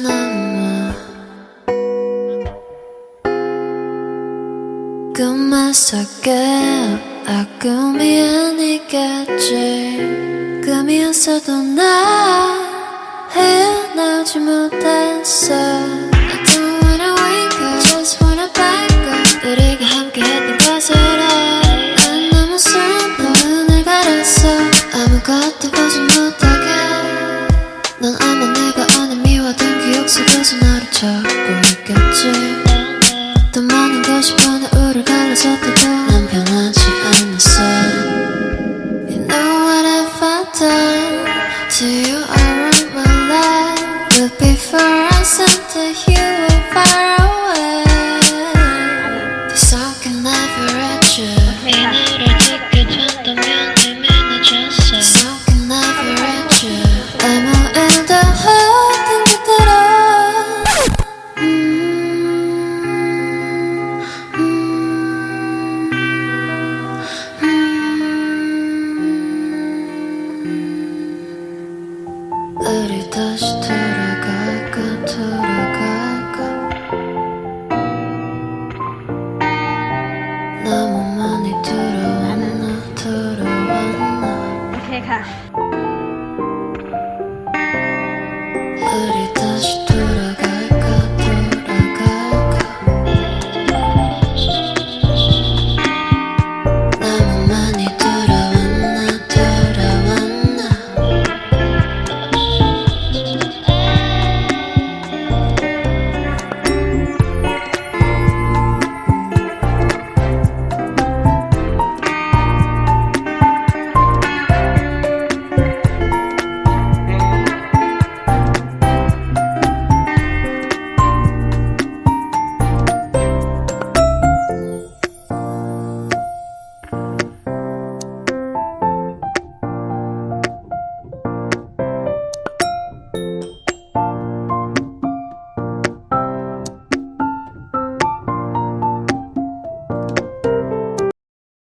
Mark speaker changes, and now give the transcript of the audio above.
Speaker 1: 남아 꿈만 속에 꿈이 아니겠지 꿈이었어도 나 헤어나오지 못했어 I don't wanna wake up just wanna back up 우리가 함께했던 것을 해 난 너무 슬퍼 눈을 가렸어 아무것도 보지 못하게 넌 아마 내가 오늘 미워둔 기억 속에서 나를 찾고 있겠지 더 많은 것이 번호를 갈라섰다고 난 변하지 않았어 You know what have I done to you all my life But before I sent to you a fire